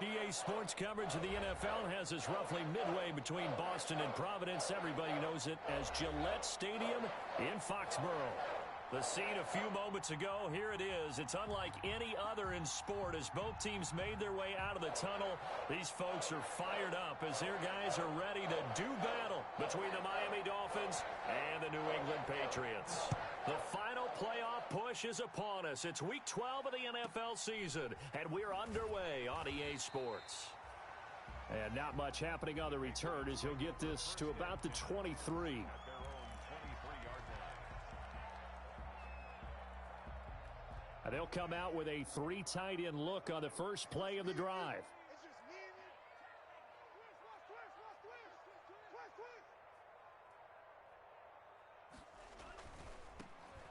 EA Sports coverage of the NFL has us roughly midway between Boston and Providence. Everybody knows it as Gillette Stadium in Foxborough. The scene a few moments ago, here it is. It's unlike any other in sport as both teams made their way out of the tunnel. These folks are fired up as their guys are ready to do battle between the Miami Dolphins and the New England Patriots. The final playoff push is upon us. It's week 12 of the NFL season, and we're underway on EA Sports. And not much happening on the return as he'll get this to about the 23. And they'll come out with a 3 tight end look on the first play of the drive.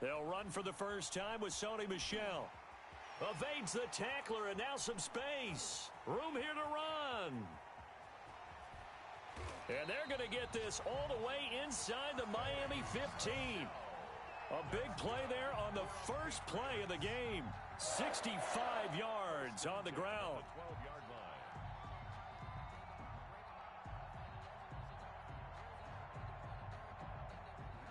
They'll run for the first time with Sony Michel. Evades the tackler, and now some space. Room here to run. And they're going to get this all the way inside the Miami 15. A big play there on the first play of the game. 65 yards on the ground.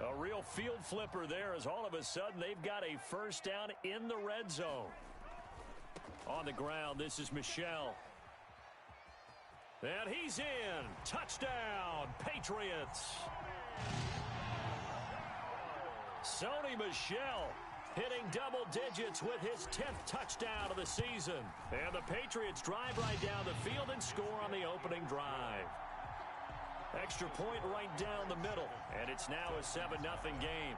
A real field flipper there as all of a sudden they've got a first down in the red zone. On the ground, this is Michel. And he's in. Touchdown, Patriots. Sony Michel hitting double digits with his 10th touchdown of the season. And the Patriots drive right down the field and score on the opening drive. Extra point right down the middle. And it's now a 7-0 game.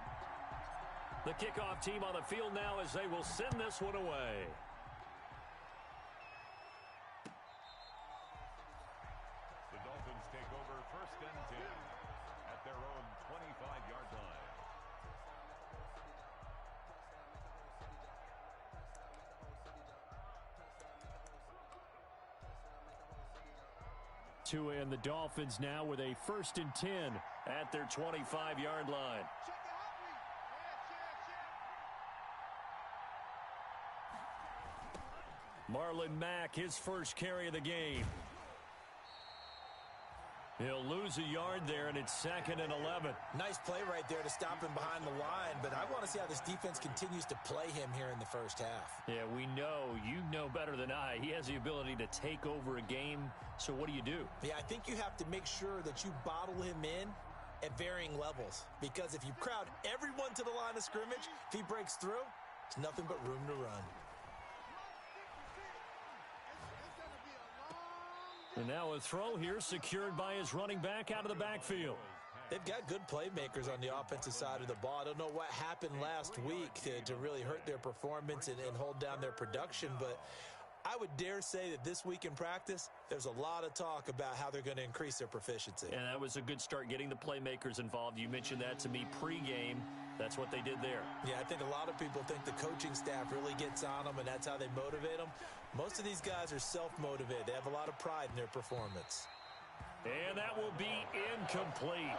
The kickoff team on the field now as they will send this one away. The Dolphins take over 1st and 10 at their own 25-yard line. And the Dolphins now with a 1st and 10 at their 25-yard line. Marlon Mack, his first carry of the game. He'll lose a yard there, and it's 2nd and 11. Nice play right there to stop him behind the line, but I want to see how this defense continues to play him here in the first half. Yeah, we know. You know better than I. He has the ability to take over a game, so what do you do? Yeah, I think you have to make sure that you bottle him in at varying levels, because if you crowd everyone to the line of scrimmage, if he breaks through, it's nothing but room to run. And now a throw here secured by his running back out of the backfield. They've got good playmakers on the offensive side of the ball. I don't know what happened last week to really hurt their performance and hold down their production, but I would dare say that this week in practice, there's a lot of talk about how they're going to increase their proficiency. And that was a good start getting the playmakers involved. You mentioned that to me pregame. That's what they did there. Yeah, I think a lot of people think the coaching staff really gets on them, and that's how they motivate them. Most of these guys are self-motivated. They have a lot of pride in their performance. And that will be incomplete.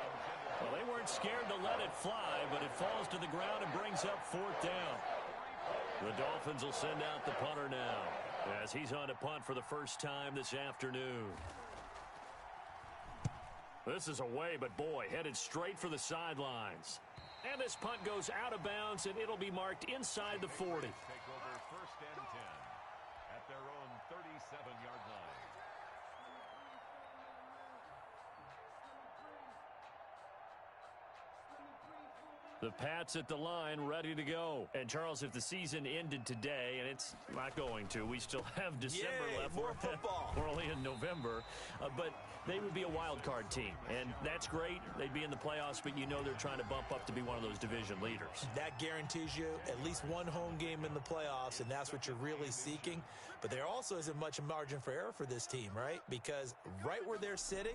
Well, they weren't scared to let it fly, but it falls to the ground and brings up 4th down. The Dolphins will send out the punter now as he's on to punt for the first time this afternoon. This is away, but boy, headed straight for the sidelines. And this punt goes out of bounds, and it'll be marked inside the 40. Take over 1st and 10 at their own 37-yard line. The Pats at the line, ready to go. And, Charles, if the season ended today, and it's not going to, we still have December left. More football. We're only in November. But they would be a wild card team. And that's great. They'd be in the playoffs, but you know they're trying to bump up to be one of those division leaders. That guarantees you at least one home game in the playoffs, and that's what you're really seeking. But there also isn't much margin for error for this team, right? Because right where they're sitting,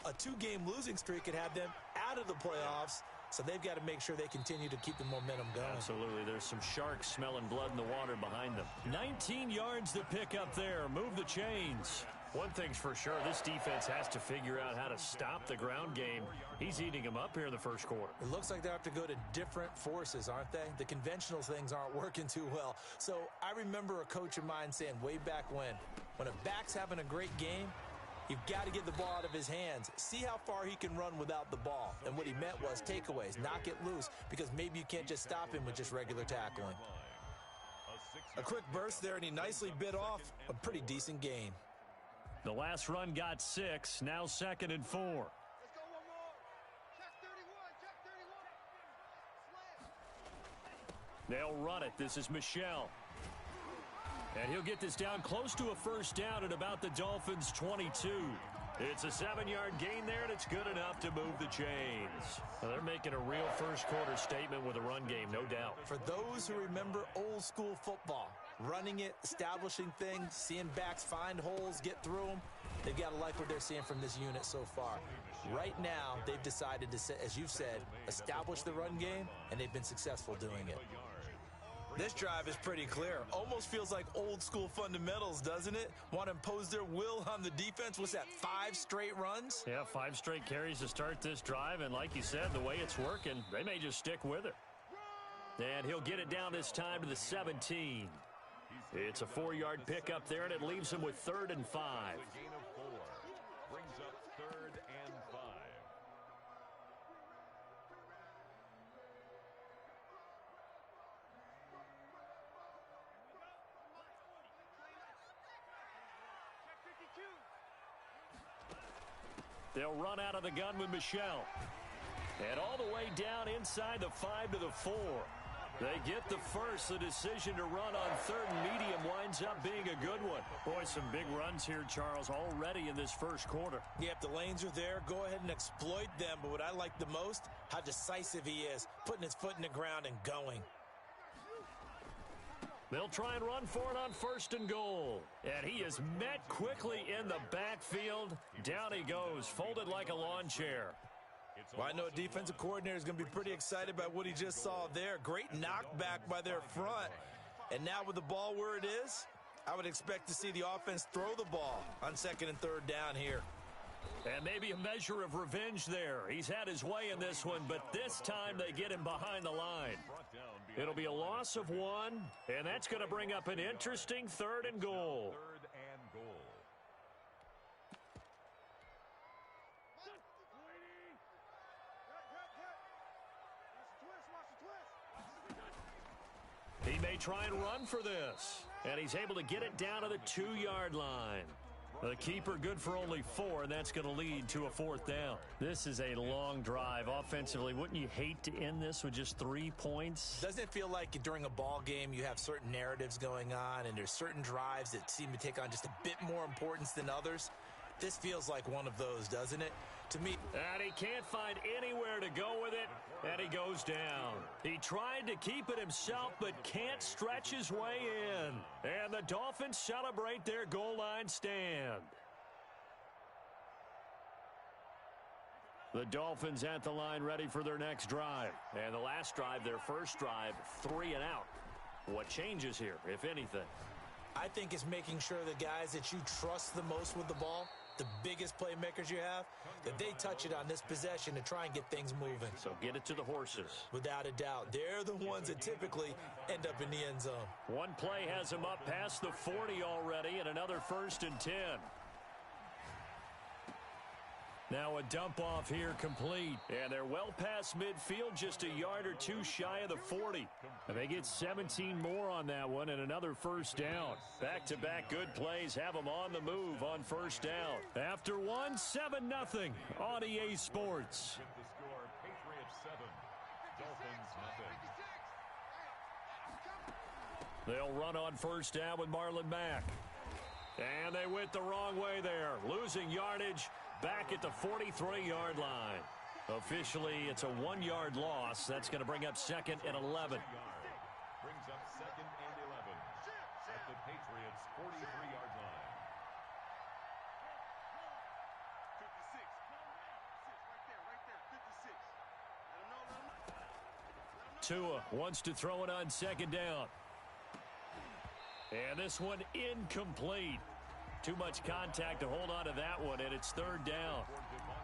a 2-game losing streak could have them out of the playoffs. So they've got to make sure they continue to keep the momentum going. Absolutely. There's some sharks smelling blood in the water behind them. 19 yards to pick up there. Move the chains. One thing's for sure, this defense has to figure out how to stop the ground game. He's eating them up here in the first quarter. It looks like they have to go to different forces, aren't they? The conventional things aren't working too well. So I remember a coach of mine saying way back when, When a back's having a great game, you've got to get the ball out of his hands. See how far he can run without the ball. And what he meant was takeaways, knock it loose, because maybe you can't just stop him with just regular tackling. A quick burst there, and he nicely bit off a pretty decent gain. The last run got 6, now 2nd and 4. Let's go one more. Check 31, check 31. They'll run it. This is Michel. And he'll get this down close to a first down at about the Dolphins' 22. It's a 7-yard gain there, and it's good enough to move the chains. Well, they're making a real first-quarter statement with a run game, no doubt. For those who remember old-school football, running it, establishing things, seeing backs find holes, get through them, they've got to like what they're seeing from this unit so far. Right now, they've decided to, as you've said, establish the run game, and they've been successful doing it. This drive is pretty clear. Almost feels like old-school fundamentals, doesn't it? Want to impose their will on the defense. What's that, 5 straight runs? Yeah, 5 straight carries to start this drive, and like you said, the way it's working, they may just stick with it. And he'll get it down this time to the 17. It's a 4-yard pickup there, and it leaves him with 3rd and 5. Gain of 4 brings up 3rd and 5. They'll run out of the gun with Michel. And all the way down inside the 5 to the 4. They get the first. The decision to run on 3rd and medium winds up being a good one. Boy, some big runs here, Charles, already in this first quarter. Yeah, if the lanes are there, go ahead and exploit them. But what I like the most, how decisive he is, putting his foot in the ground and going. They'll try and run for it on 1st and goal. And he is met quickly in the backfield. Down he goes, folded like a lawn chair. Well, I know a defensive coordinator is going to be pretty excited by what he just saw there. Great knockback by their front. And now with the ball where it is, I would expect to see the offense throw the ball on 2nd and 3rd down here. And maybe a measure of revenge there. He's had his way in this one, but this time they get him behind the line. It'll be a loss of 1, and that's going to bring up an interesting 3rd and goal. 3rd and goal. He may try and run for this, and he's able to get it down to the 2-yard line. The keeper good for only 4, and that's going to lead to a 4th down. This is a long drive offensively. Wouldn't you hate to end this with just 3 points? Doesn't it feel like during a ball game you have certain narratives going on and there's certain drives that seem to take on just a bit more importance than others? This feels like one of those, doesn't it? To me. And he can't find anywhere to go with it, and he goes down. He tried to keep it himself, but can't stretch his way in. And the Dolphins celebrate their goal line stand. The Dolphins at the line ready for their next drive. And the last drive, their first drive, 3 and out. What changes here, if anything? I think it's making sure the guys that you trust the most with the ball, the biggest playmakers you have, that they touch it on this possession to try and get things moving. So get it to the horses. Without a doubt. They're the ones that typically end up in the end zone. One play has him up past the 40 already, and another 1st and 10. Now a dump off here complete. And they're well past midfield, just a yard or 2 shy of the 40. And they get 17 more on that one and another 1st down. Back-to-back good plays have them on the move on 1st down. After 1, 7-0 on EA Sports. With the score, Patriots 7, Dolphins 0. They'll run on 1st down with Marlon Mack. And they went the wrong way there, losing yardage back at the 43-yard line. Officially, it's a 1-yard loss. That's going to bring up 2nd and 11. Brings up 2nd and 11 at the Patriots' 43-yard line. 56. Tua wants to throw it on 2nd down. And this one incomplete. Too much contact to hold on to that one, and it's 3rd down.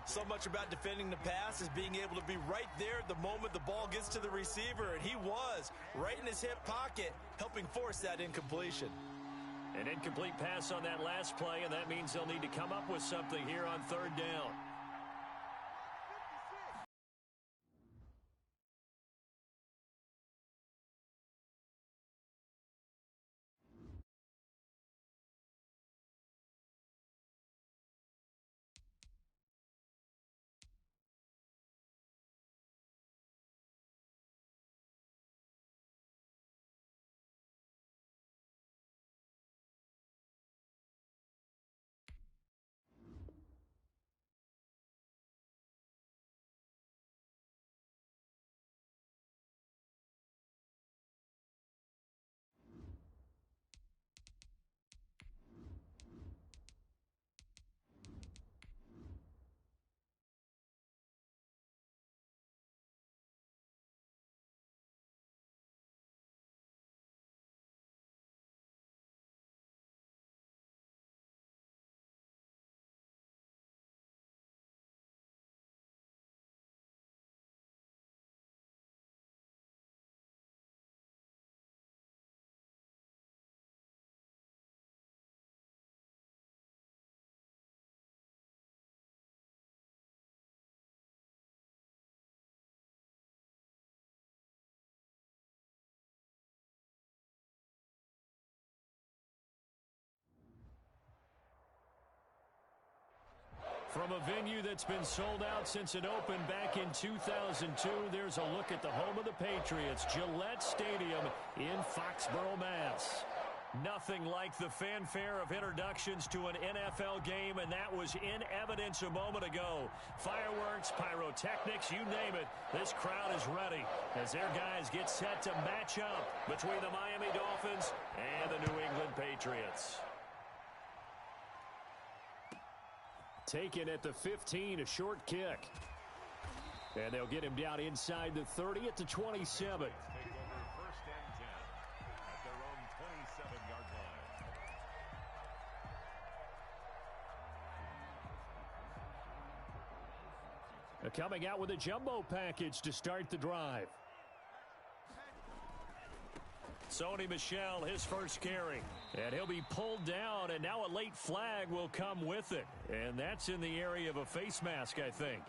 So much about defending the pass is being able to be right there at the moment the ball gets to the receiver, and he was right in his hip pocket, helping force that incompletion. An incomplete pass on that last play, and that means they'll need to come up with something here on third down. From a venue that's been sold out since it opened back in 2002, there's a look at the home of the Patriots, Gillette Stadium in Foxborough, Mass. Nothing like the fanfare of introductions to an NFL game, and that was in evidence a moment ago. Fireworks, pyrotechnics, you name it, this crowd is ready as their guys get set to match up between the Miami Dolphins and the New England Patriots. Taken at the 15, a short kick. And they'll get him down inside the 30 at the 27. Take over first and 10 at their own 27-yard line. Coming out with a jumbo package to start the drive. Sony Michel, his first carry. And he'll be pulled down, and now a late flag will come with it. And that's in the area of a face mask, I think.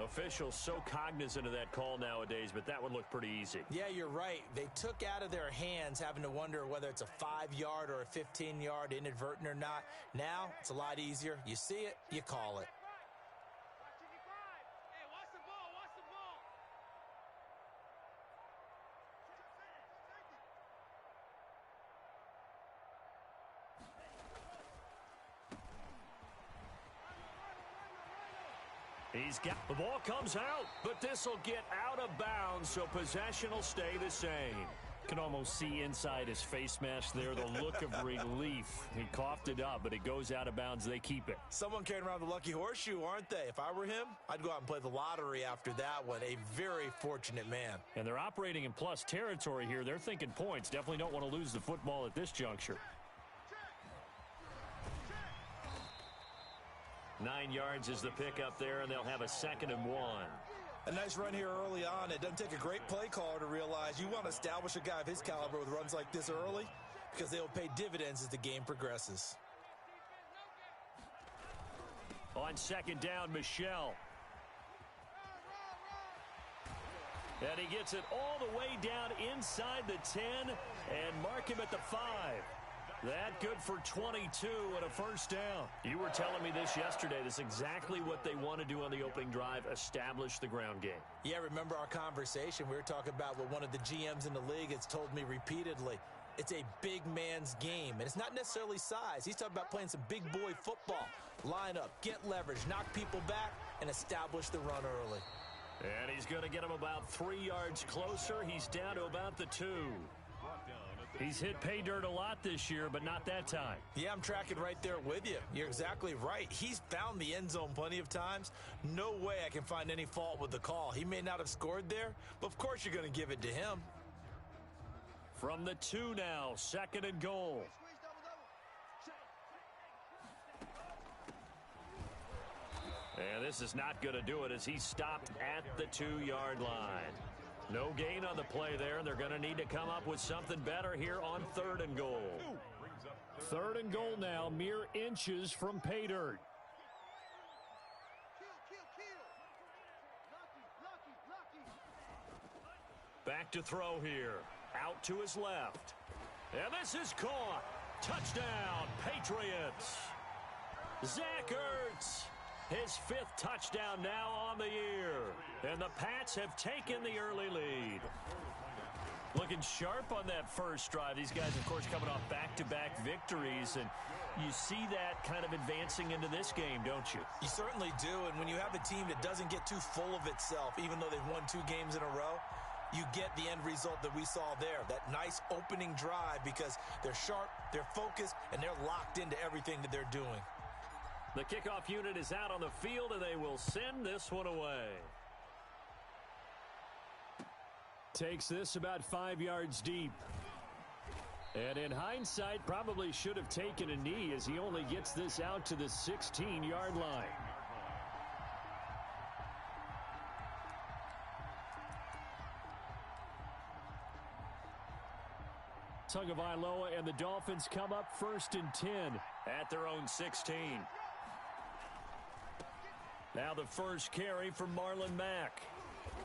Officials so cognizant of that call nowadays, but that would look pretty easy. Yeah, you're right. They took out of their hands having to wonder whether it's a 5-yard or a 15-yard inadvertent or not. Now, it's a lot easier. You see it, you call it. He's got the ball, comes out, but this will get out of bounds, so possession will stay the same. Can almost see inside his face mask there the look of relief. He coughed it up, but it goes out of bounds. They keep it. Someone carrying around the lucky horseshoe, aren't they? If I were him, I'd go out and play the lottery after that one. A very fortunate man. And they're operating in plus territory here. They're thinking points. Definitely don't want to lose the football at this juncture. 9 yards is the pickup there, and they'll have a 2nd and 1. A nice run here early on. It doesn't take a great play caller to realize you want to establish a guy of his caliber with runs like this early because they'll pay dividends as the game progresses. On 2nd down, Michel. And he gets it all the way down inside the 10 and mark him at the 5. That good for 22 and a first down. You were telling me this yesterday. This is exactly what they want to do on the opening drive, establish the ground game. Yeah, remember our conversation? We were talking about what one of the GMs in the league has told me repeatedly. It's a big man's game, and it's not necessarily size. He's talking about playing some big boy football. Line up, get leverage, knock people back, and establish the run early. And he's going to get him about 3 yards closer. He's down to about the 2. He's hit pay dirt a lot this year, but not that time. Yeah, I'm tracking right there with you. You're exactly right. He's found the end zone plenty of times. No way I can find any fault with the call. He may not have scored there, but of course you're going to give it to him. From the 2 now, 2nd and goal. And this is not going to do it as he's stopped at the 2-yard line. No gain on the play there, and they're going to need to come up with something better here on 3rd and goal. Third and goal now, mere inches from pay dirt. Back to throw here. Out to his left. And this is caught. Touchdown, Patriots. Zach Ertz, his 5th touchdown now on the year. And the Pats have taken the early lead. Looking sharp on that first drive. These guys, of course, coming off back-to-back victories. And you see that kind of advancing into this game, don't you? You certainly do. And when you have a team that doesn't get too full of itself, even though they've won 2 games in a row, you get the end result that we saw there. That nice opening drive because they're sharp, they're focused, and they're locked into everything that they're doing. The kickoff unit is out on the field, and they will send this one away. Takes this about 5 yards deep. And in hindsight, probably should have taken a knee as he only gets this out to the 16-yard line. Tagovailoa and the Dolphins come up 1st and 10 at their own 16. Now the first carry from Marlon Mack.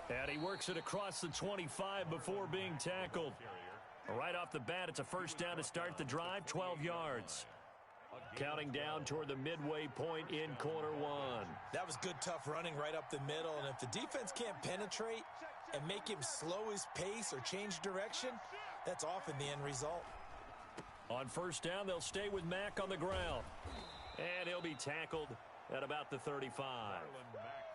And he works it across the 25 before being tackled. Right off the bat, it's a first down to start the drive, 12 yards. Counting down toward the midway point in quarter 1. That was good, tough running right up the middle. And if the defense can't penetrate and make him slow his pace or change direction, that's often the end result. On first down, they'll stay with Mack on the ground. And he'll be tackled at about the 35.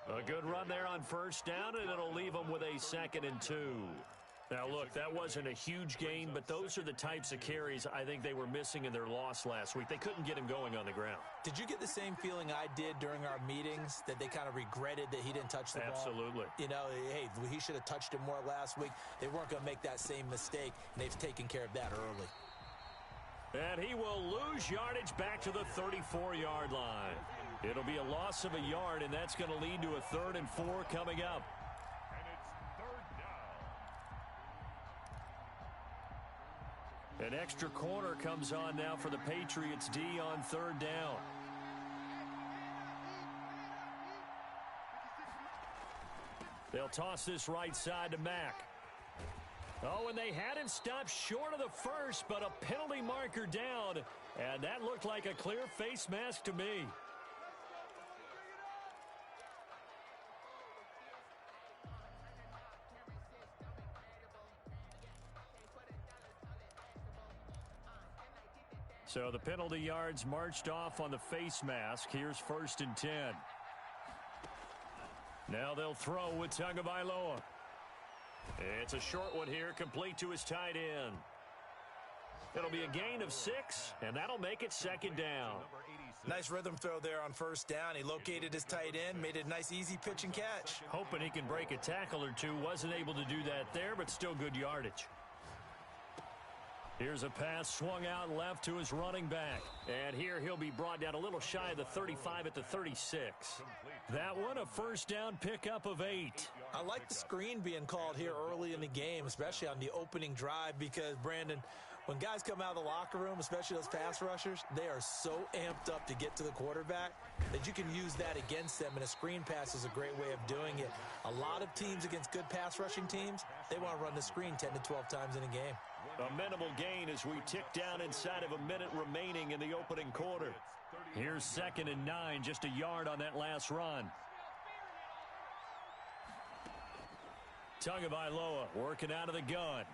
A good run there on first down, and it'll leave them with a 2nd and 2. Now, look, that wasn't a huge gain, but those are the types of carries I think they were missing in their loss last week. They couldn't get him going on the ground. Did you get the same feeling I did during our meetings, that they kind of regretted that he didn't touch the ball? Absolutely. You know, hey, he should have touched it more last week. They weren't going to make that same mistake, and they've taken care of that early. And he will lose yardage back to the 34-yard line. It'll be a loss of a yard, and that's going to lead to a 3rd and 4 coming up. An extra corner comes on now for the Patriots D on 3rd down. They'll toss this right side to Mack. Oh, and they had him stopped short of the first, but a penalty marker down, and that looked like a clear face mask to me. So the penalty yards marched off on the face mask. Here's 1st and 10. Now they'll throw with Tagovailoa. It's a short one here, complete to his tight end. It'll be a gain of 6, and that'll make it 2nd down. Nice rhythm throw there on first down. He located his tight end, made it a nice, easy pitch and catch. Hoping he can break a tackle or two. Wasn't able to do that there, but still good yardage. Here's a pass swung out left to his running back. And here he'll be brought down a little shy of the 35 at the 36. That one a first down pickup of 8. I like the screen being called here early in the game, especially on the opening drive, because, Brandon, when guys come out of the locker room, especially those pass rushers, they are so amped up to get to the quarterback that you can use that against them, and a screen pass is a great way of doing it. A lot of teams against good pass rushing teams, they want to run the screen 10 to 12 times in a game. A minimal gain as we tick down inside of a minute remaining in the opening quarter. Here's 2nd and 9, just a yard on that last run. Tagovailoa working out of the gun.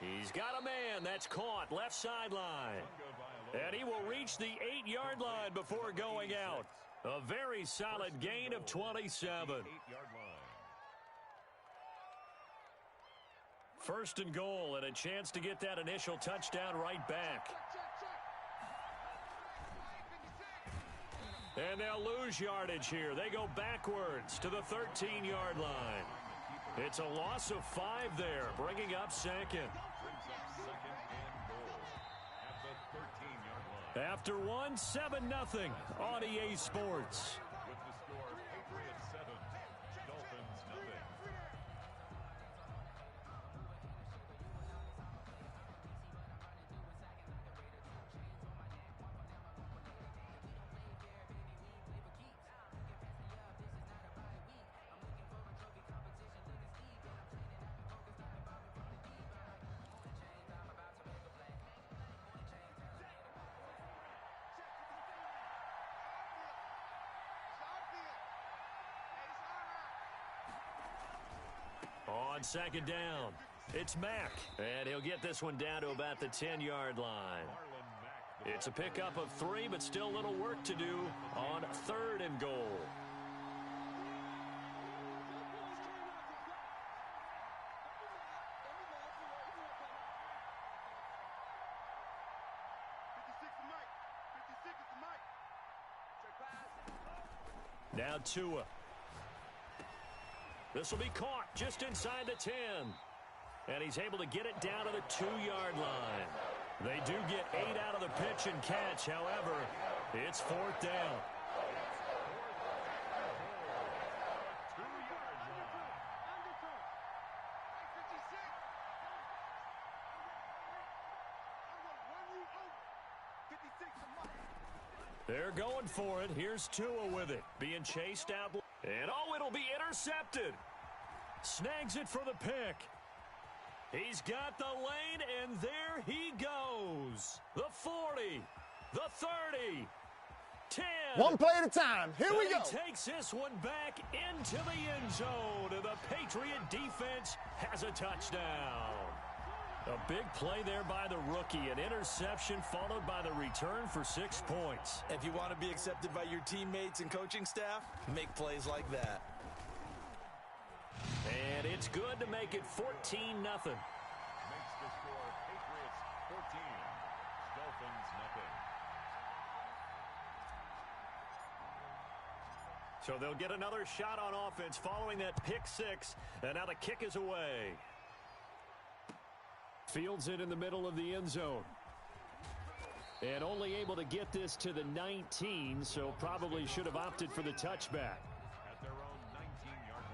He's got a man that's caught left sideline. And he will reach the 8-yard line before going out. A very solid gain of 27. 1st and goal, and a chance to get that initial touchdown right back. And they'll lose yardage here. They go backwards to the 13-yard line. It's a loss of 5 there, bringing up 2nd. After one, 7-0 on EA Sports. With the score, Patriots 7, Dolphins 0. On second down, it's Mack, and he'll get this one down to about the 10-yard line. It's a pickup of 3, but still a little work to do on 3rd and goal. Now Tua. This will be caught just inside the 10. And he's able to get it down to the 2-yard line. They do get 8 out of the pitch and catch. However, it's 4th down. They're going for it. Here's Tua with it. Being chased out. And, oh, it'll be intercepted. Snags it for the pick. He's got the lane, and there he goes. The 40, the 30, 10. One play at a time. Here we go. He takes this one back into the end zone, and the Patriot defense has a touchdown. A big play there by the rookie. An interception followed by the return for 6 points. If you want to be accepted by your teammates and coaching staff, make plays like that. And it's good to make it 14-0. Makes the score Patriots 14, Dolphins nothing. So they'll get another shot on offense following that pick 6. And now the kick is away. Fields it in the middle of the end zone. And only able to get this to the 19, so probably should have opted for the touchback. At their own 19-yard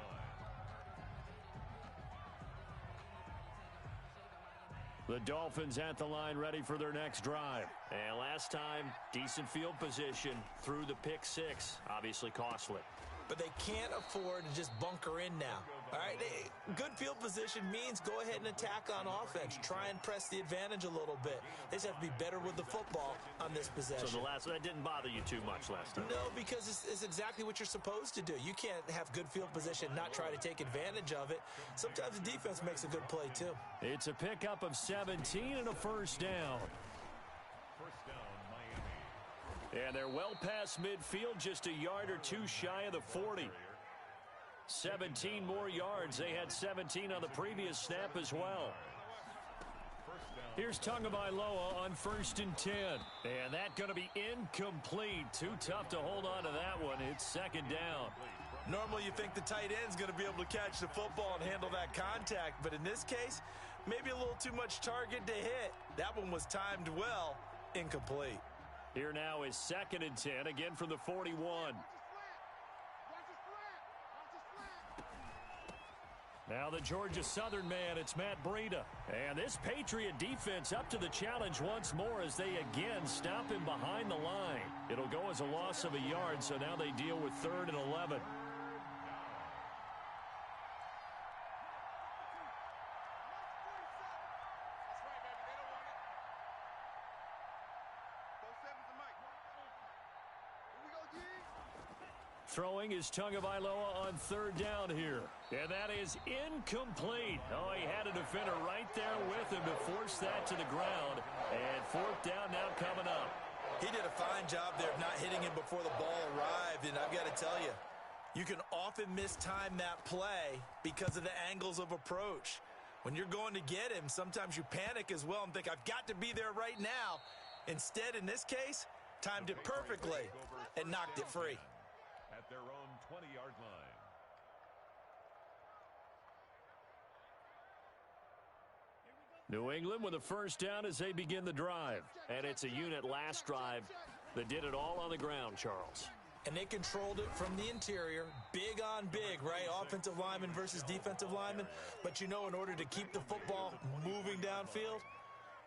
line. The Dolphins at the line ready for their next drive. And last time, decent field position through the pick 6. Obviously costly. But they can't afford to just bunker in now. All right, good field position means go ahead and attack on offense. Try and press the advantage a little bit. They just have to be better with the football on this possession. So that didn't bother you too much last time? No, because it's exactly what you're supposed to do. You can't have good field position, not try to take advantage of it. Sometimes the defense makes a good play, too. It's a pickup of 17 and a first down. First down, Miami. And they're well past midfield, just a yard or 2 shy of the 40. 17 more yards. They had 17 on the previous snap as well. Here's Tagovailoa on 1st and 10. And that's going to be incomplete. Too tough to hold on to that one. It's 2nd down. Normally you think the tight end's going to be able to catch the football and handle that contact. But in this case, maybe a little too much target to hit. That one was timed well. Incomplete. Here now is 2nd and 10. Again from the 41. Now the Georgia Southern man, it's Matt Breida. And this Patriot defense up to the challenge once more as they again stop him behind the line. It'll go as a loss of a yard, so now they deal with 3rd and 11. Throwing is Tagovailoa on 3rd down here. And that is incomplete. Oh, he had a defender right there with him to force that to the ground. And 4th down now coming up. He did a fine job there of not hitting him before the ball arrived. And I've got to tell you, you can often mistime that play because of the angles of approach. When you're going to get him, sometimes you panic as well and think, I've got to be there right now. Instead, in this case, timed it perfectly and knocked it free. At their own 20-yard line. New England with a first down as they begin the drive. And it's a unit last drive that did it all on the ground, Charles. And they controlled it from the interior, big on big, right? Offensive lineman versus defensive lineman. But you know, in order to keep the football moving downfield,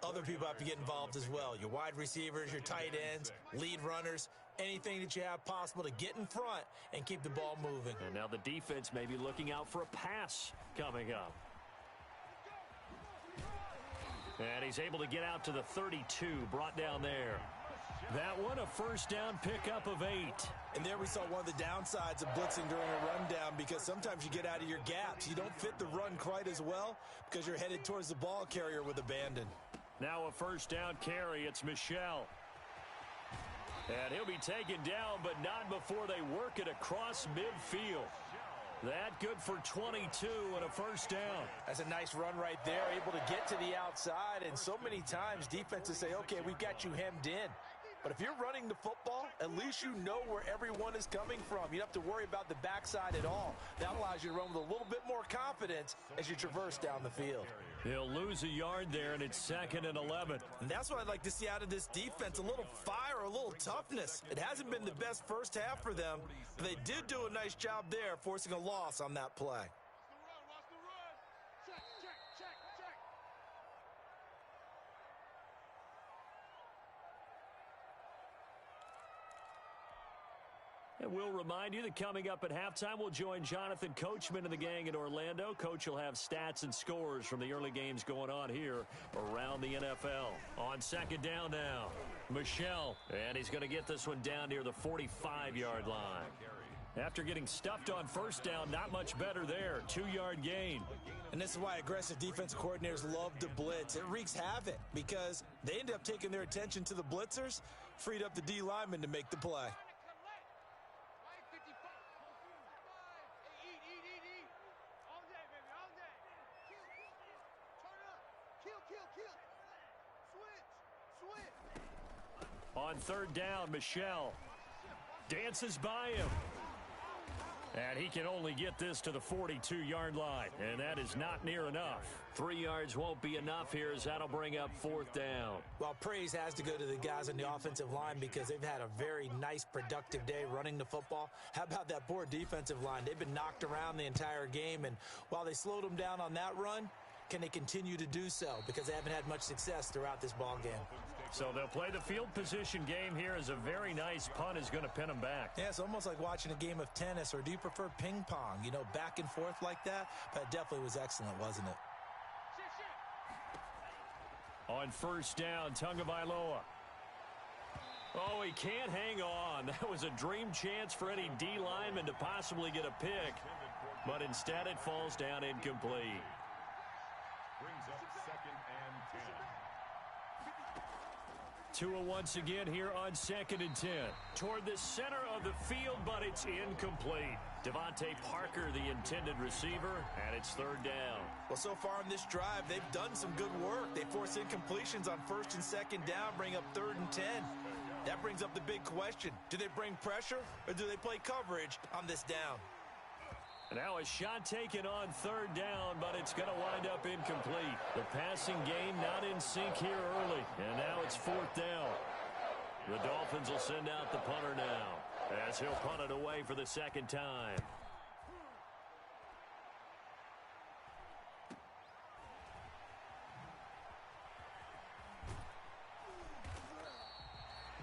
other people have to get involved as well. Your wide receivers, your tight ends, lead runners, anything that you have possible to get in front and keep the ball moving. And now the defense may be looking out for a pass coming up. And he's able to get out to the 32, brought down there. That one, a first down pickup of 8. And there we saw one of the downsides of blitzing during a rundown, because sometimes you get out of your gaps. You don't fit the run quite as well because you're headed towards the ball carrier with abandon. Now a first down carry. It's Michel. And he'll be taken down, but not before they work it across midfield. That good for 22 and a first down. That's a nice run right there, able to get to the outside. And so many times defenses say, okay, we've got you hemmed in. But if you're running the football, at least you know where everyone is coming from. You don't have to worry about the backside at all. That allows you to run with a little bit more confidence as you traverse down the field. He'll lose a yard there, and it's 2nd and 11. And that's what I'd like to see out of this defense, a little fire, a little toughness. It hasn't been the best first half for them, but they did do a nice job there, forcing a loss on that play. And we'll remind you that coming up at halftime, we'll join Jonathan Coachman and the gang in Orlando. Coach will have stats and scores from the early games going on here around the NFL. On 2nd down now, Michel. And he's going to get this one down near the 45-yard line. After getting stuffed on first down, not much better there. 2-yard gain. And this is why aggressive defense coordinators love to blitz. It wreaks havoc because they end up taking their attention to the blitzers, freed up the D lineman to make the play. On 3rd down, Michel dances by him. And he can only get this to the 42-yard line. And that is not near enough. 3 yards won't be enough here as that'll bring up 4th down. Well, praise has to go to the guys on the offensive line because they've had a very nice, productive day running the football. How about that poor defensive line? They've been knocked around the entire game. And while they slowed them down on that run, can they continue to do so? Because they haven't had much success throughout this ball game. So they'll play the field position game here as a very nice punt is going to pin them back. Yeah, it's almost like watching a game of tennis, or do you prefer ping pong? You know, back and forth like that? But it definitely was excellent, wasn't it? On 1st down, Tagovailoa. Oh, he can't hang on. That was a dream chance for any D lineman to possibly get a pick. But instead it falls down incomplete. Brings up 2nd and 10. Tua once again here on 2nd and 10. Toward the center of the field, but it's incomplete. Devontae Parker, the intended receiver, and it's 3rd down. Well, so far on this drive, they've done some good work. They force incompletions on 1st and 2nd down, bring up 3rd and 10. That brings up the big question. Do they bring pressure, or do they play coverage on this down? Now a shot taken on 3rd down, but it's going to wind up incomplete. The passing game not in sync here early, and now it's 4th down. The Dolphins will send out the punter now as he'll punt it away for the 2nd time.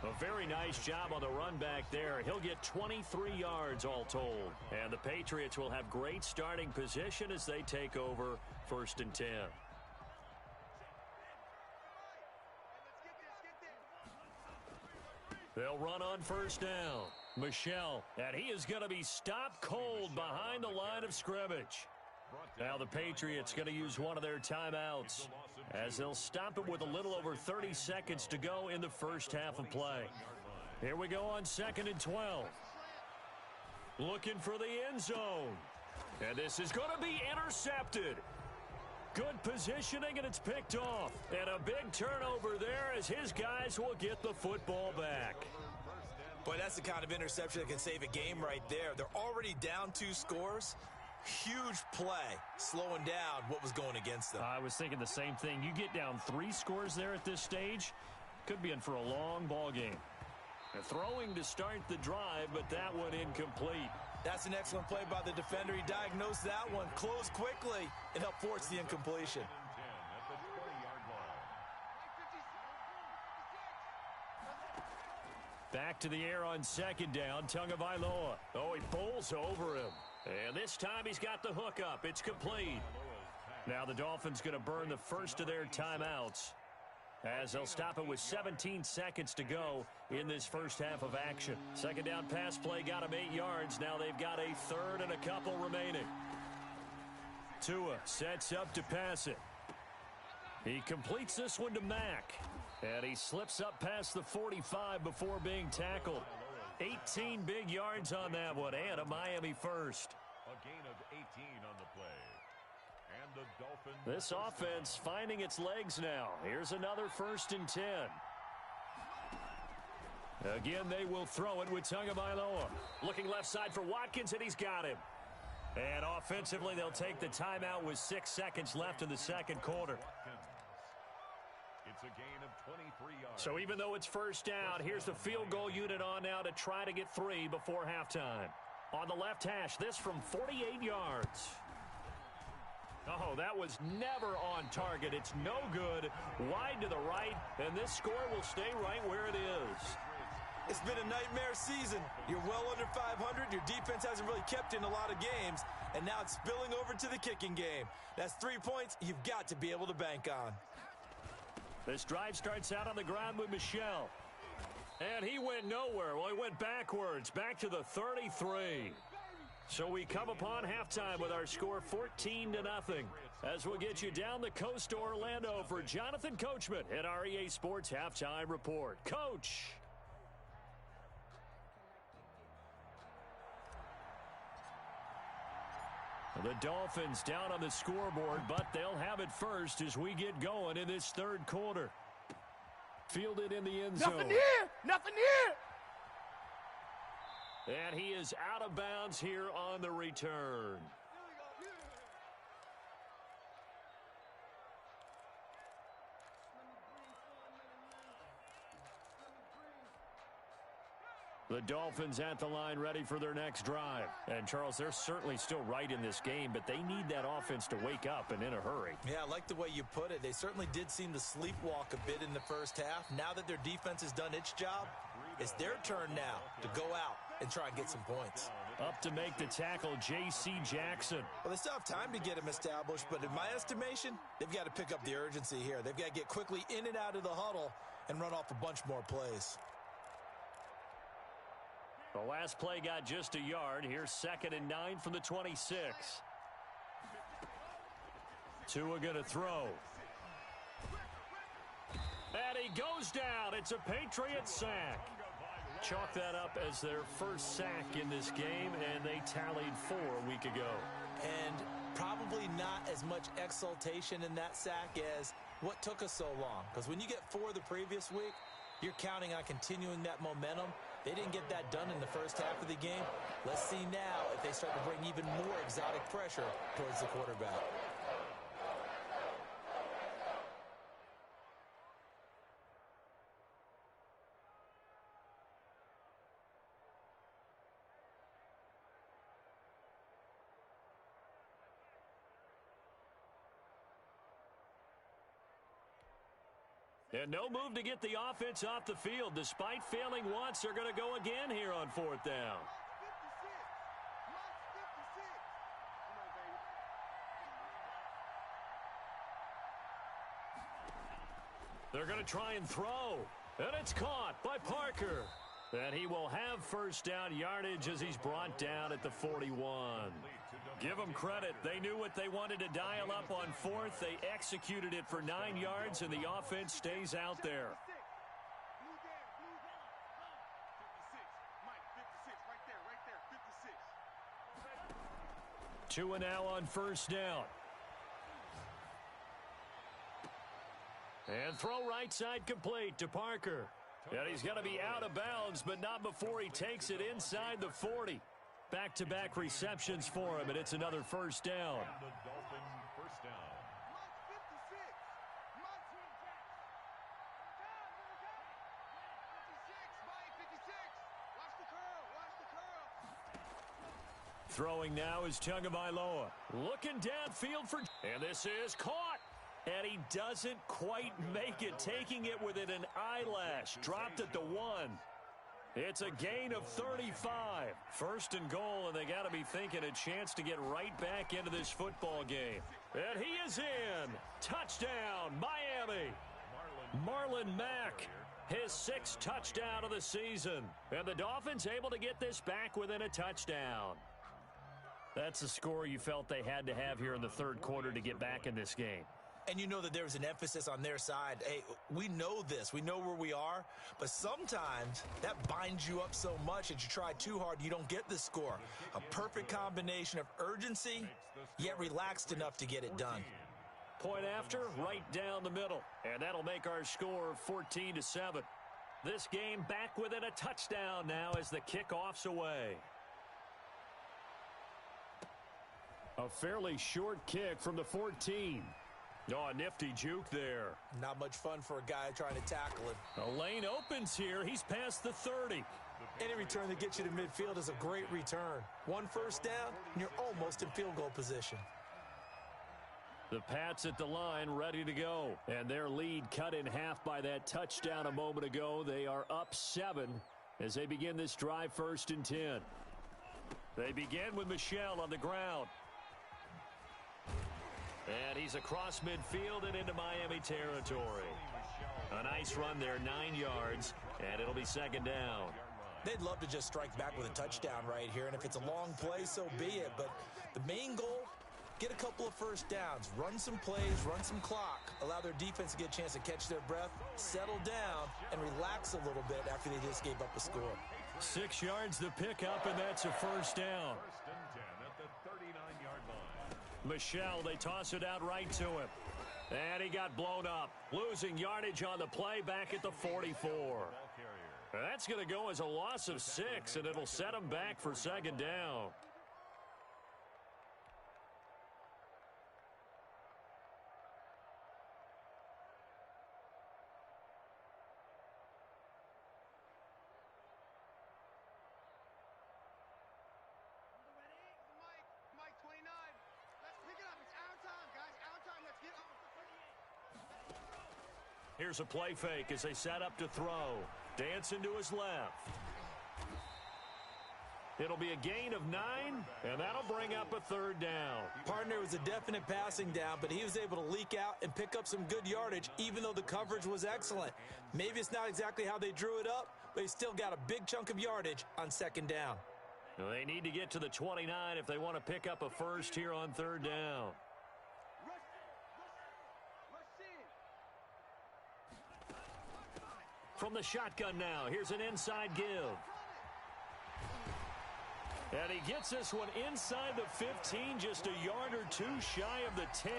A very nice job on the run back there. He'll get 23 yards all told. And the Patriots will have great starting position as they take over 1st and 10. They'll run on 1st down. Michel, and he is going to be stopped cold behind the line of scrimmage. Now the Patriots going to use one of their timeouts as they'll stop it with a little over 30 seconds to go in the first half of play. Here we go on 2nd and 12. Looking for the end zone. And this is going to be intercepted. Good positioning, and it's picked off. And a big turnover there as his guys will get the football back. Boy, that's the kind of interception that can save a game right there. They're already down 2 scores. Huge play, slowing down what was going against them. I was thinking the same thing. You get down 3 scores there at this stage, could be in for a long ball game. Throwing to start the drive, but that one incomplete. That's an excellent play by the defender. He diagnosed that one, closed quickly, and helped force the incompletion. Back to the air on 2nd down, Tagovailoa. Oh, he bowls over him. And this time he's got the hook up. It's complete. Now the Dolphins going to burn the first of their timeouts as they'll stop it with 17 seconds to go in this first half of action. Second down pass play got them 8 yards. Now they've got a third and a couple remaining. Tua sets up to pass it. He completes this one to Mack. And he slips up past the 45 before being tackled. 18 big yards on that one, and a Miami first. A gain of 18 on the play. And the Dolphins. This offense finding its legs now. Here's another 1st and 10. Again, they will throw it with Tagovailoa. Looking left side for Watkins, and he's got him. And offensively, they'll take the timeout with 6 seconds left in the second quarter. It's a gain of 23 yards. So even though it's first down, here's the field goal unit on now to try to get 3 before halftime. On the left hash, this from 48 yards. Oh, that was never on target. It's no good. Wide to the right, and this score will stay right where it is. It's been a nightmare season. You're well under 500. Your defense hasn't really kept in a lot of games, and now it's spilling over to the kicking game. That's 3 points you've got to be able to bank on. This drive starts out on the ground with Michel. And he went nowhere. Well, he went backwards, back to the 33. So we come upon halftime with our score 14-0. As we'll get you down the coast to Orlando for Jonathan Coachman at our EA Sports Halftime Report. Coach. The Dolphins down on the scoreboard, but they'll have it first as we get going in this third quarter. Fielded in the end zone. Nothing here! Nothing here! And he is out of bounds here on the return. The Dolphins at the line ready for their next drive. And, Charles, they're certainly still right in this game, but they need that offense to wake up and in a hurry. Yeah, I like the way you put it. They certainly did seem to sleepwalk a bit in the first half. Now that their defense has done its job, it's their turn now to go out and try and get some points. Up to make the tackle, J.C. Jackson. Well, they still have time to get him established, but in my estimation, they've got to pick up the urgency here. They've got to get quickly in and out of the huddle and run off a bunch more plays. The last play got just a yard. Here's 2nd and 9 from the 26. Tua going to throw. And he goes down. It's a Patriot sack. Chalk that up as their first sack in this game, and they tallied 4 a week ago. And probably not as much exultation in that sack as what took us so long. Because when you get 4 the previous week, you're counting on continuing that momentum. They didn't get that done in the first half of the game. Let's see now if they start to bring even more exotic pressure towards the quarterback. And no move to get the offense off the field. Despite failing once, they're going to go again here on 4th down. They're going to try and throw. And it's caught by Parker. And he will have first down yardage as he's brought down at the 41. Give them credit. They knew what they wanted to dial up on 4th. They executed it for 9 yards, and the offense stays out there. Tua now on first down. And throw right side complete to Parker. And he's going to be out of bounds, but not before he takes it inside the 40. Back-to-back receptions for him, and it's another first down. And the Dolphins first down. Throwing now is Tagovailoa. Looking downfield for... And this is caught. And he doesn't quite make it, taking it within an eyelash. Dropped at the 1. It's a gain of 35. 1st and goal, and they got to be thinking a chance to get right back into this football game. And he is in. Touchdown, Miami. Marlon Mack, his 6th touchdown of the season. And the Dolphins able to get this back within a touchdown. That's the score you felt they had to have here in the third quarter to get back in this game. And you know that there was an emphasis on their side. Hey, we know this. We know where we are. But sometimes that binds you up so much that you try too hard, you don't get the score. A perfect combination of urgency, yet relaxed enough to get it done. Point after, right down the middle. And that'll make our score 14-7. This game back within a touchdown now as the kickoff's away. A fairly short kick from the 14. Oh, a nifty juke there. Not much fun for a guy trying to tackle it. A lane opens here. He's past the 30. Any return that gets you to midfield is a great return. 1 first down, and you're almost in field goal position. The Pats at the line ready to go. And their lead cut in half by that touchdown a moment ago. They are up 7 as they begin this drive 1st and 10. They begin with Michel on the ground. And he's across midfield and into Miami territory. A nice run there, 9 yards, and it'll be 2nd down. They'd love to just strike back with a touchdown right here, and if it's a long play, so be it. But the main goal, get a couple of first downs, run some plays, run some clock, allow their defense to get a chance to catch their breath, settle down, and relax a little bit after they just gave up a score. 6 yards to pick up, and that's a first down. 1st and 10 at the 39-yard line. Michel, they toss it out right to him. And he got blown up. Losing yardage on the play back at the 44. That's going to go as a loss of 6, and it'll set him back for 2nd down. Mike 29. Let's pick it up. It's our time, guys. Our time. Let's get up. Here's a play fake as they set up to throw. Dancing to his left. It'll be a gain of 9, and that'll bring up a 3rd down. Partner was a definite passing down, but he was able to leak out and pick up some good yardage, even though the coverage was excellent. Maybe it's not exactly how they drew it up, but he still got a big chunk of yardage on 2nd down. They need to get to the 29 if they want to pick up a first here on 3rd down. From the shotgun now, here's an inside give. And he gets this one inside the 15, just a yard or 2 shy of the 10.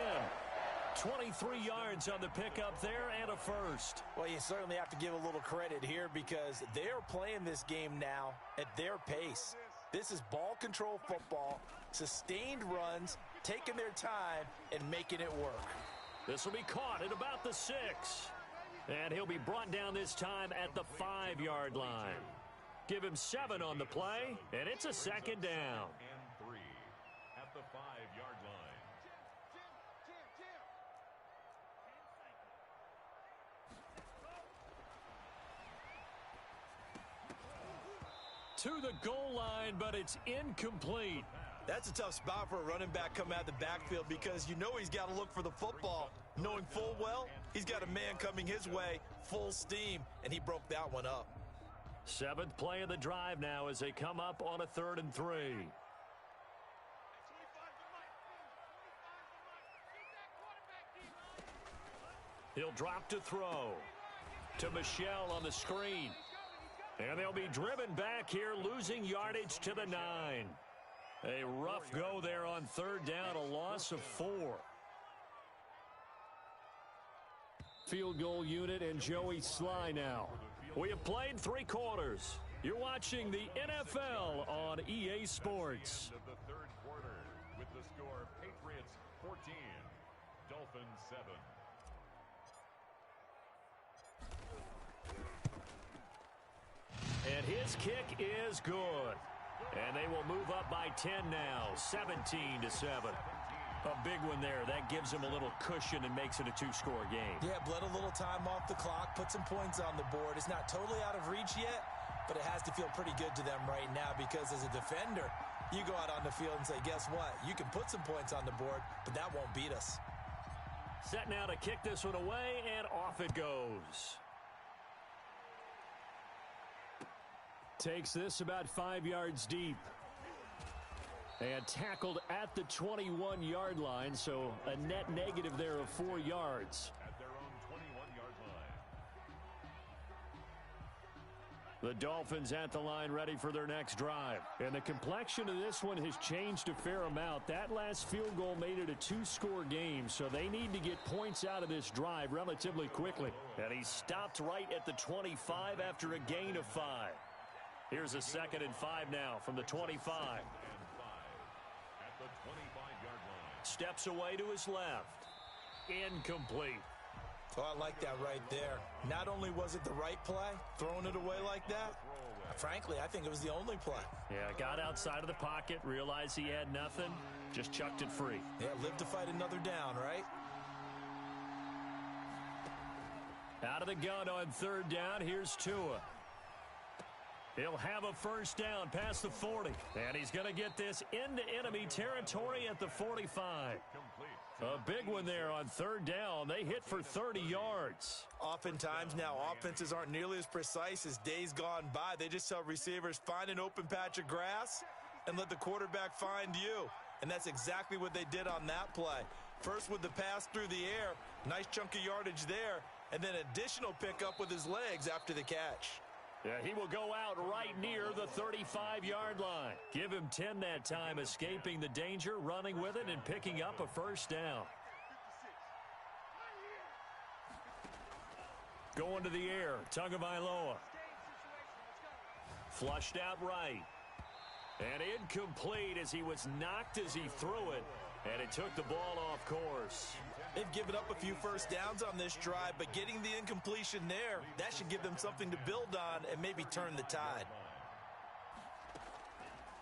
23 yards on the pickup there and a first. Well, you certainly have to give a little credit here because they're playing this game now at their pace. This is ball control football, sustained runs, taking their time, and making it work. This will be caught at about the 6. And he'll be brought down this time at the 5-yard line. Give him 7 on the play, and it's a 2nd down. And 3 at the 5-yard line. To the goal line, but it's incomplete. That's a tough spot for a running back coming out of the backfield because you know he's got to look for the football, knowing full well he's got a man coming his way full steam, and he broke that one up. 7th play of the drive now as they come up on a 3rd and 3. He'll drop to throw. To Michel on the screen. And they'll be driven back here, losing yardage to the 9. A rough go there on 3rd down, a loss of 4. Field goal unit and Joey Sly now. We have played 3 quarters. You're watching the NFL on EA Sports. Of the 3rd quarter with the score Patriots 14, Dolphins 7. And his kick is good. And they will move up by 10 now, 17-7. A big one there. That gives them a little cushion and makes it a 2-score game. Yeah, bled a little time off the clock, put some points on the board. It's not totally out of reach yet, but it has to feel pretty good to them right now because as a defender, you go out on the field and say, guess what? You can put some points on the board, but that won't beat us. Set now to kick this one away, and off it goes. Takes this about 5 yards deep. And tackled at the 21-yard line, so a net negative there of 4 yards. At their own 21-yard line. The Dolphins at the line ready for their next drive. And the complexion of this one has changed a fair amount. That last field goal made it a 2-score game, so they need to get points out of this drive relatively quickly. And he stopped right at the 25 after a gain of 5. Here's a 2nd and 5 now from the 25. At the 25-yard line. Steps away to his left. Incomplete. Oh, I like that right there. Not only was it the right play, throwing it away like that, frankly, I think it was the only play. Yeah, got outside of the pocket, realized he had nothing, just chucked it free. Yeah, live to fight another down, right? Out of the gun on 3rd down, here's Tua. He'll have a first down past the 40. And he's going to get this into enemy territory at the 45. A big one there on 3rd down. They hit for 30 yards. Oftentimes now, offenses aren't nearly as precise as days gone by. They just tell receivers, find an open patch of grass and let the quarterback find you. And that's exactly what they did on that play. First with the pass through the air, nice chunk of yardage there, and then additional pickup with his legs after the catch. Yeah, he will go out right near the 35-yard line. Give him 10 that time, escaping the danger, running with it, and picking up a first down. Going to the air, Tagovailoa. Flushed out right. And incomplete as he was knocked as he threw it. And it took the ball off course. They've given up a few first downs on this drive, but getting the incompletion there, that should give them something to build on and maybe turn the tide.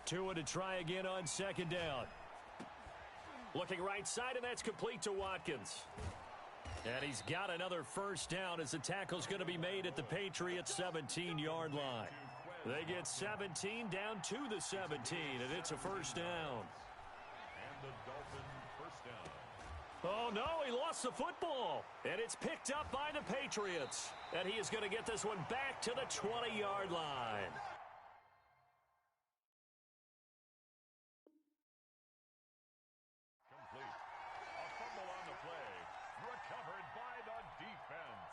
Tua to try again on 2nd down. Looking right side, and that's complete to Watkins. And he's got another first down as the tackle's going to be made at the Patriots' 17-yard line. They get 17 down to the 17, and it's a first down. And the Dolphins first down. Oh, no, he lost the football. And it's picked up by the Patriots. And he is going to get this one back to the 20-yard line. Complete. A fumble on the play. Recovered by the defense.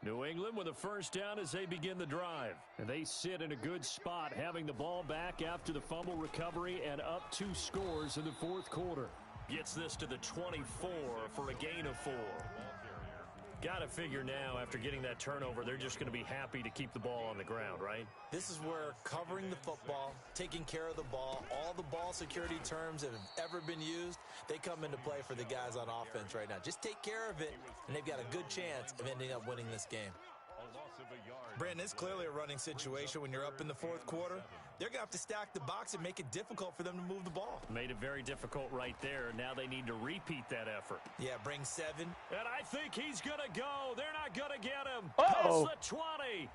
New England with a first down as they begin the drive. And they sit in a good spot, having the ball back after the fumble recovery and up 2 scores in the 4th quarter. Gets this to the 24 for a gain of 4. Got to figure now, after getting that turnover, they're just going to be happy to keep the ball on the ground, right? This is where covering the football, taking care of the ball, all the ball security terms that have ever been used, they come into play for the guys on offense right now. Just take care of it, and they've got a good chance of ending up winning this game. Brandon, it's clearly a running situation when you're up in the 4th quarter. They're going to have to stack the box and make it difficult for them to move the ball. Made it very difficult right there. Now they need to repeat that effort. Yeah, bring 7. And I think he's going to go. They're not going to get him. Uh-oh. Past the 20.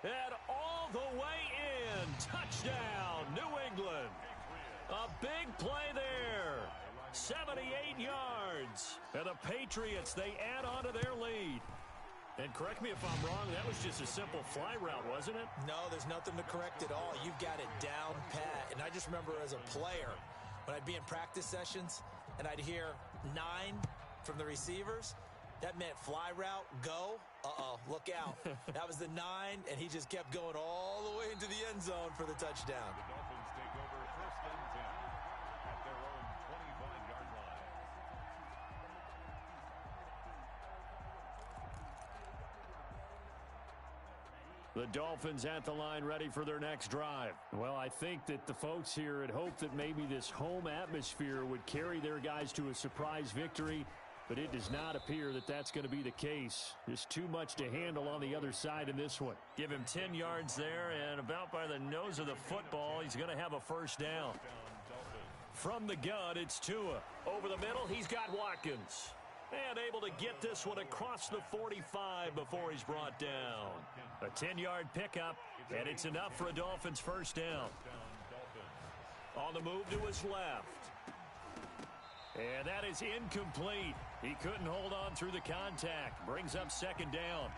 And all the way in. Touchdown, New England. A big play there. 78 yards. And the Patriots, they add on to their lead. And correct me if I'm wrong, that was just a simple fly route, wasn't it? No, there's nothing to correct at all. You've got it down pat. And I just remember as a player, when I'd be in practice sessions and I'd hear 9 from the receivers, that meant fly route, go. Uh-oh, look out. That was the 9, and he just kept going all the way into the end zone for the touchdown. The Dolphins take over 1st and 10 at their own 25-yard line. The Dolphins at the line ready for their next drive. Well, I think that the folks here had hoped that maybe this home atmosphere would carry their guys to a surprise victory, but it does not appear that that's going to be the case. Just too much to handle on the other side in this one. Give him 10 yards there, and about by the nose of the football, he's going to have a first down. From the gun, it's Tua. Over the middle, he's got Watkins. And able to get this one across the 45 before he's brought down. A 10-yard pickup, And it's enough for a Dolphins first down. On the move to his left. And that is incomplete. He couldn't hold on through the contact. Brings up second down.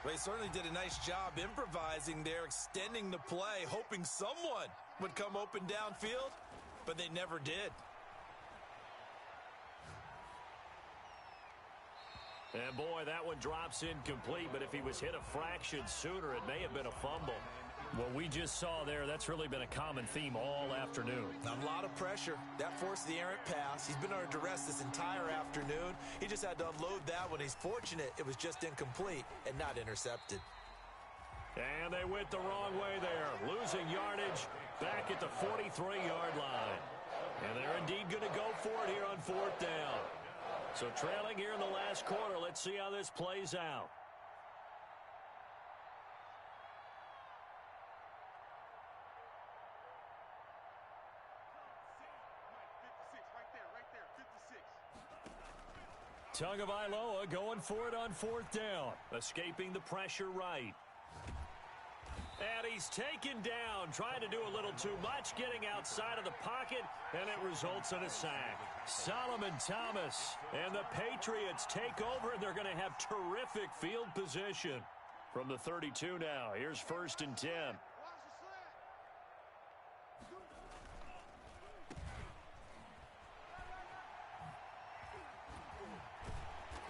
Well, he certainly did a nice job improvising there, extending the play, hoping someone would come open downfield, but they never did. And boy, that one drops incomplete, but if he was hit a fraction sooner, it may have been a fumble. What we just saw there, that's really been a common theme all afternoon. A lot of pressure. That forced the errant pass. He's been under duress this entire afternoon. He just had to unload that one. He's fortunate it was just incomplete and not intercepted. And they went the wrong way there, losing yardage back at the 43-yard line. And they're indeed going to go for it here on fourth down. So trailing here in the last quarter, let's see how this plays out. Tagovailoa going for it on fourth down, escaping the pressure right. And he's taken down, trying to do a little too much, getting outside of the pocket, and it results in a sack. Solomon Thomas and the Patriots take over, and they're going to have terrific field position. From the 32 now, here's first and 10.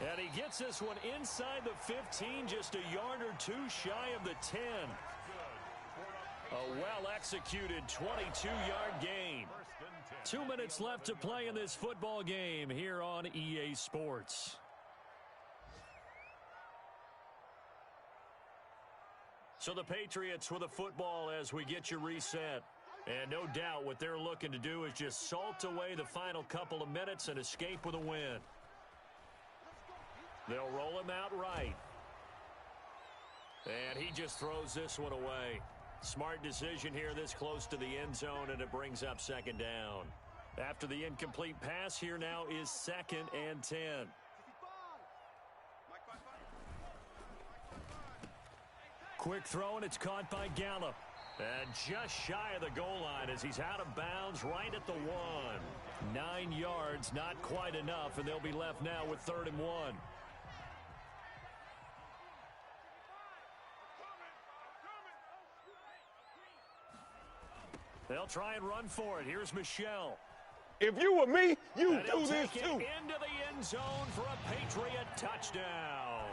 And he gets this one inside the 15, just a yard or two shy of the 10. A well-executed 22-yard gain. 2 minutes left to play in this football game here on EA Sports. So the Patriots with the football as we get you reset. And no doubt what they're looking to do is just salt away the final couple of minutes and escape with a win. They'll roll him out right. And he just throws this one away. Smart decision here this close to the end zone, and it brings up second down. After the incomplete pass, here now is second and 10. Quick throw, and it's caught by Gallup. And just shy of the goal line as he's out of bounds right at the 1. 9 yards, not quite enough, and they'll be left now with 3rd and 1. They'll try and run for it. Here's Michelle. If you were me, you And do he'll this take too. it into the end zone for a Patriot touchdown.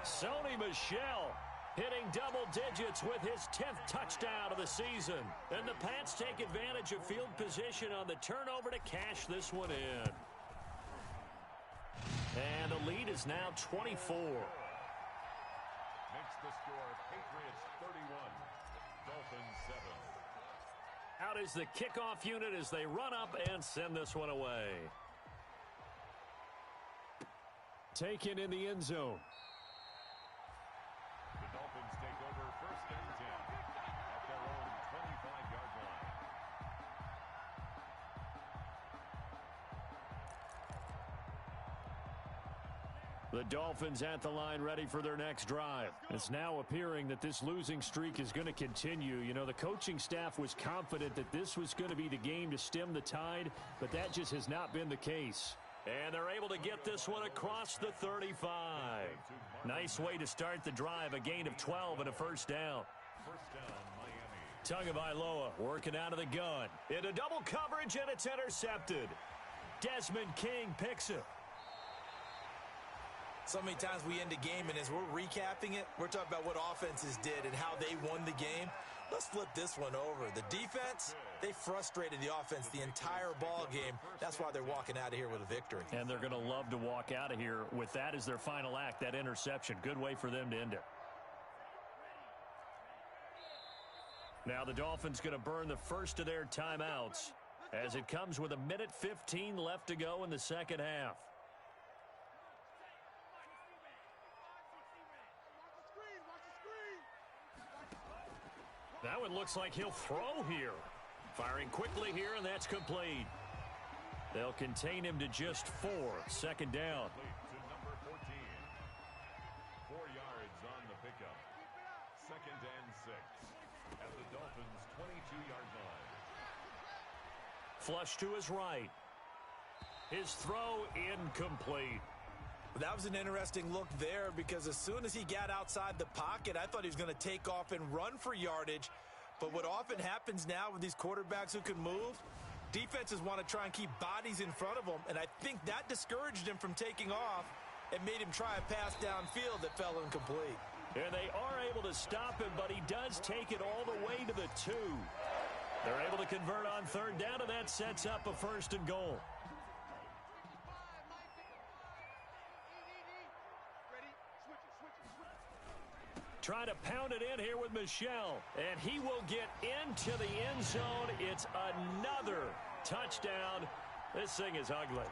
Sony Michel hitting double digits with his 10th touchdown of the season. And the Pats take advantage of field position on the turnover to cash this one in. And the lead is now 24. Makes the score Patriots 31, Dolphins 7. Out is the kickoff unit as they run up and send this one away. Taken in the end zone. The Dolphins take over first and 10 at their own 25-yard line. The Dolphins at the line ready for their next drive. It's now appearing that this losing streak is going to continue. You know, the coaching staff was confident that this was going to be the game to stem the tide, but that just has not been the case. And they're able to get this one across the 35. Nice way to start the drive, a gain of 12 and a first down. First down, Miami. Tagovailoa working out of the gun. Into double coverage, and it's intercepted. Desmond King picks it. So many times we end a game, and as we're recapping it, we're talking about what offenses did and how they won the game. Let's flip this one over. The defense, they frustrated the offense the entire ball game. That's why they're walking out of here with a victory. And they're going to love to walk out of here with that as their final act, that interception. Good way for them to end it. Now the Dolphins going to burn the first of their timeouts as it comes with 1:15 left to go in the second half. That one looks like he'll throw here. Firing quickly here, and that's complete. They'll contain him to just 4. Second down. To number 14. 4 yards on the pickup. Second and 6. Flush to his right. His throw incomplete. That was an interesting look there because as soon as he got outside the pocket, I thought he was going to take off and run for yardage. But what often happens now with these quarterbacks who can move, defenses want to try and keep bodies in front of them, and I think that discouraged him from taking off and made him try a pass downfield that fell incomplete. And they are able to stop him, but he does take it all the way to the 2. They're able to convert on third down, and that sets up a 1st and goal. Trying to pound it in here with Michel, and he will get into the end zone. It's another touchdown. This thing is ugly.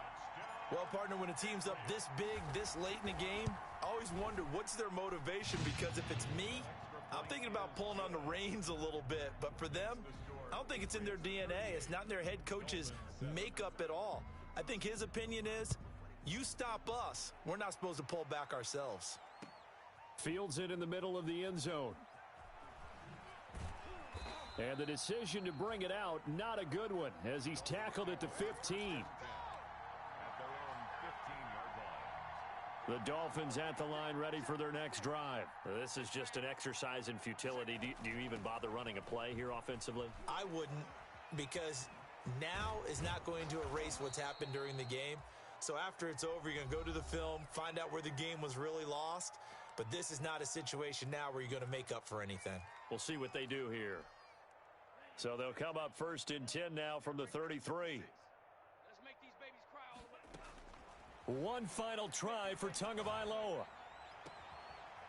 Well, partner, when a team's up this big, this late in the game, I always wonder what's their motivation, because if it's me, I'm thinking about pulling on the reins a little bit. But for them, I don't think it's in their DNA. It's not in their head coach's makeup at all. I think his opinion is, you stop us, we're not supposed to pull back ourselves. Fields it in the middle of the end zone. And the decision to bring it out, not a good one, as he's tackled at the 15. The Dolphins at the line, ready for their next drive. This is just an exercise in futility. Do you even bother running a play here offensively? I wouldn't, because now is not going to erase what's happened during the game. So after it's over, you're going to go to the film, find out where the game was really lost. But this is not a situation now where you're going to make up for anything. We'll see what they do here. So they'll come up 1st and 10 now from the 33. Let's make these babies cry all the way. One final try for Tagovailoa.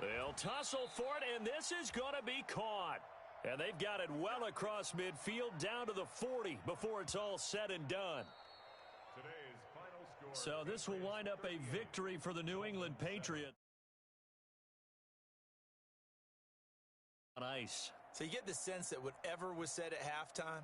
They'll tussle for it, and this is going to be caught. And they've got it well across midfield down to the 40 before it's all said and done. Today's final score. So this will wind up a victory for the New England Patriots. On ice. So you get the sense that whatever was said at halftime,